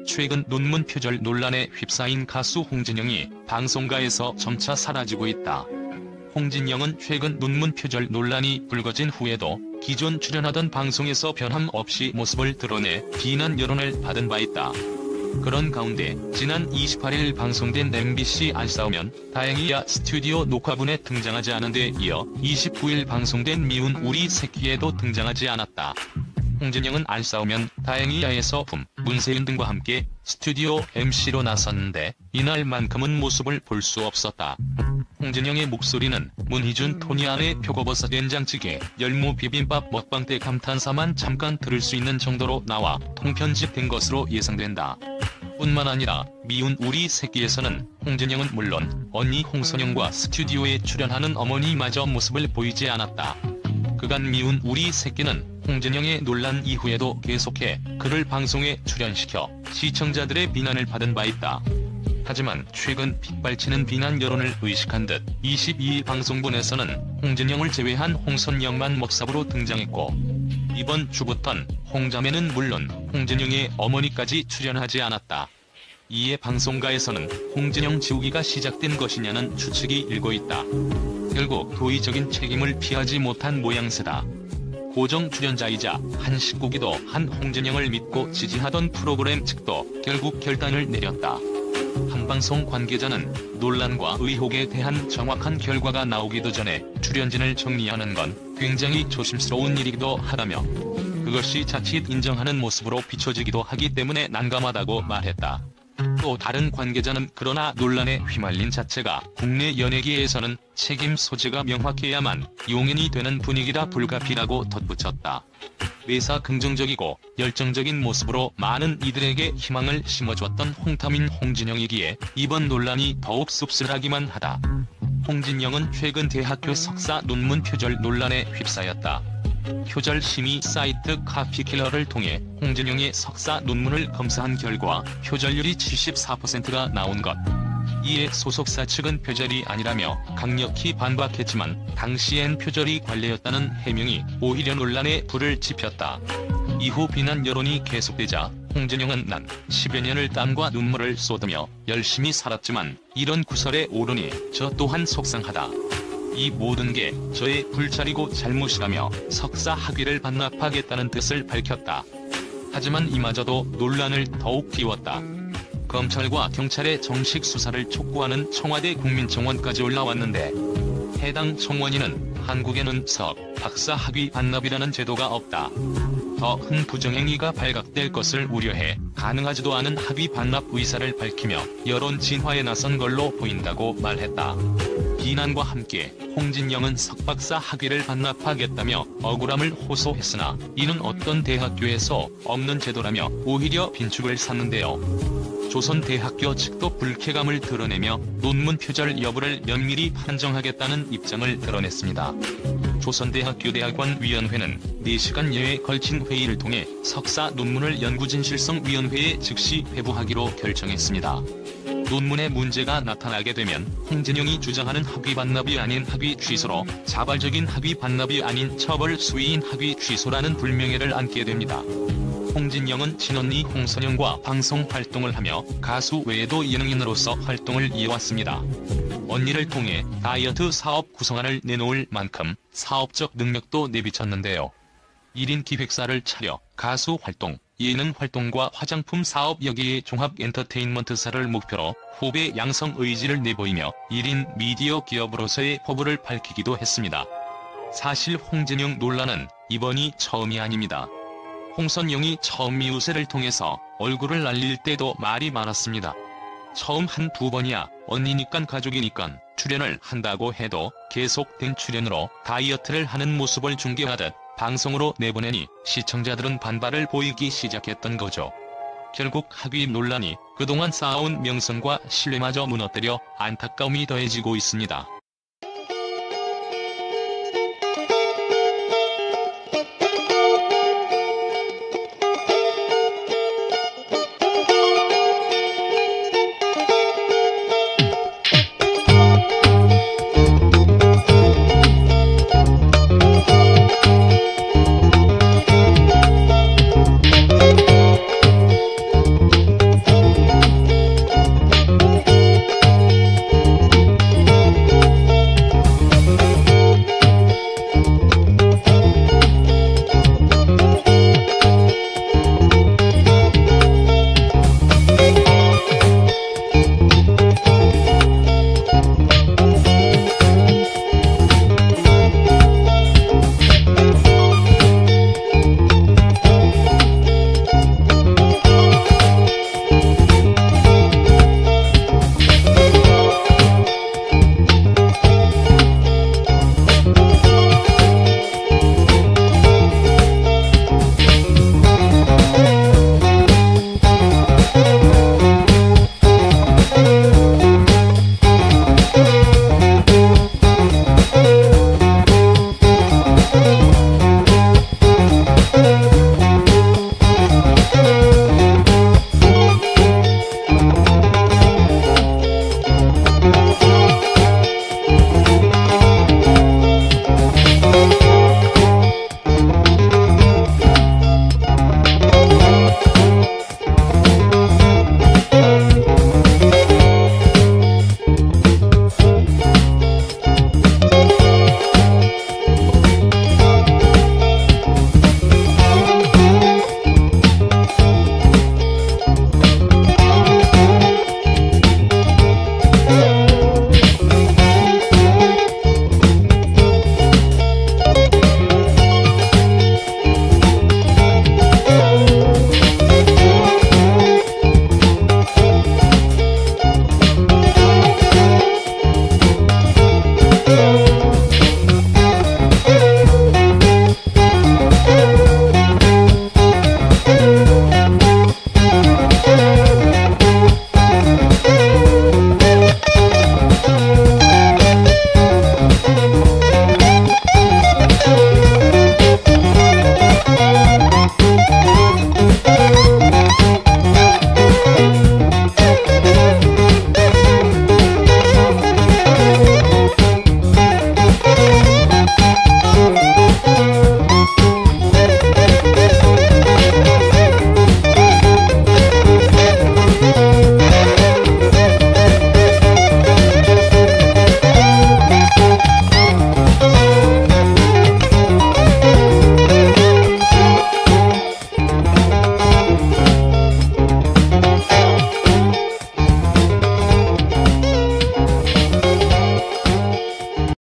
최근 논문 표절 논란에 휩싸인 가수 홍진영이 방송가에서 점차 사라지고 있다. 홍진영은 최근 논문 표절 논란이 불거진 후에도 기존 출연하던 방송에서 변함없이 모습을 드러내 비난 여론을 받은 바 있다. 그런 가운데 지난 28일 방송된 MBC 안 싸우면 다행이야 스튜디오 녹화분에 등장하지 않은 데 이어 29일 방송된 미운 우리 새끼에도 등장하지 않았다. 홍진영은 안 싸우면 다행이야에서 문세윤 등과 함께 스튜디오 MC로 나섰는데 이날만큼은 모습을 볼 수 없었다. 홍진영의 목소리는 문희준 토니안의 표고버섯 된장찌개 열무 비빔밥 먹방 때 감탄사만 잠깐 들을 수 있는 정도로 나와 통편집된 것으로 예상된다. 뿐만 아니라 미운 우리 새끼에서는 홍진영은 물론 언니 홍선영과 스튜디오에 출연하는 어머니마저 모습을 보이지 않았다. 그간 미운 우리 새끼는 홍진영의 논란 이후에도 계속해 그를 방송에 출연시켜 시청자들의 비난을 받은 바 있다. 하지만 최근 빗발치는 비난 여론을 의식한 듯 22일 방송분에서는 홍진영을 제외한 홍선영만 먹삽으로 등장했고 이번 주부턴 홍자매는 물론 홍진영의 어머니까지 출연하지 않았다. 이에 방송가에서는 홍진영 지우기가 시작된 것이냐는 추측이 일고 있다. 결국 도의적인 책임을 피하지 못한 모양새다. 고정 출연자이자 한 식구기도 한 홍진영을 믿고 지지하던 프로그램 측도 결국 결단을 내렸다. 한 방송 관계자는 논란과 의혹에 대한 정확한 결과가 나오기도 전에 출연진을 정리하는 건 굉장히 조심스러운 일이기도 하다며 그것이 자칫 인정하는 모습으로 비춰지기도 하기 때문에 난감하다고 말했다. 또 다른 관계자는 그러나 논란에 휘말린 자체가 국내 연예계에서는 책임 소재가 명확해야만 용인이 되는 분위기라 불가피라고 덧붙였다. 매사 긍정적이고 열정적인 모습으로 많은 이들에게 희망을 심어줬던 홍타민 홍진영이기에 이번 논란이 더욱 씁쓸하기만 하다. 홍진영은 최근 대학교 석사 논문 표절 논란에 휩싸였다. 표절 심의 사이트 카피킬러를 통해 홍진영의 석사 논문을 검사한 결과 표절률이 74%가 나온 것. 이에 소속사 측은 표절이 아니라며 강력히 반박했지만 당시엔 표절이 관례였다는 해명이 오히려 논란에 불을 지폈다. 이후 비난 여론이 계속되자 홍진영은 난 10여 년을 땀과 눈물을 쏟으며 열심히 살았지만 이런 구설에 오르니 저 또한 속상하다. 이 모든 게 저의 불찰이고 잘못이라며 석사 학위를 반납하겠다는 뜻을 밝혔다. 하지만 이마저도 논란을 더욱 띄웠다. 검찰과 경찰의 정식 수사를 촉구하는 청와대 국민청원까지 올라왔는데 해당 청원인은 한국에는 박사 학위 반납이라는 제도가 없다. 더 큰 부정행위가 발각될 것을 우려해 가능하지도 않은 학위 반납 의사를 밝히며 여론 진화에 나선 걸로 보인다고 말했다. 비난과 함께 홍진영은 석박사 학위를 반납하겠다며 억울함을 호소했으나 이는 어떤 대학교에서 없는 제도라며 오히려 빈축을 샀는데요. 조선대학교 측도 불쾌감을 드러내며 논문 표절 여부를 면밀히 판정하겠다는 입장을 드러냈습니다. 조선대학교 대학원위원회는 4시간여에 걸친 회의를 통해 석사 논문을 연구진실성위원회에 즉시 회부하기로 결정했습니다. 논문에 문제가 나타나게 되면 홍진영이 주장하는 학위 반납이 아닌 학위 취소로 자발적인 학위 반납이 아닌 처벌 수위인 학위 취소라는 불명예를 안게 됩니다. 홍진영은 친언니 홍선영과 방송 활동을 하며 가수 외에도 예능인으로서 활동을 이어왔습니다. 언니를 통해 다이어트 사업 구성안을 내놓을 만큼 사업적 능력도 내비쳤는데요. 1인 기획사를 차려 가수 활동, 예능 활동과 화장품 사업 여기에 종합 엔터테인먼트사를 목표로 후배 양성 의지를 내보이며 1인 미디어 기업으로서의 포부를 밝히기도 했습니다. 사실 홍진영 논란은 이번이 처음이 아닙니다. 홍선영이 처음 미우새를 통해서 얼굴을 날릴 때도 말이 많았습니다. 처음 한두 번이야 언니니깐 가족이니깐 출연을 한다고 해도 계속된 출연으로 다이어트를 하는 모습을 중계하듯 방송으로 내보내니 시청자들은 반발을 보이기 시작했던 거죠. 결국 학위 논란이 그동안 쌓아온 명성과 신뢰마저 무너뜨려 안타까움이 더해지고 있습니다.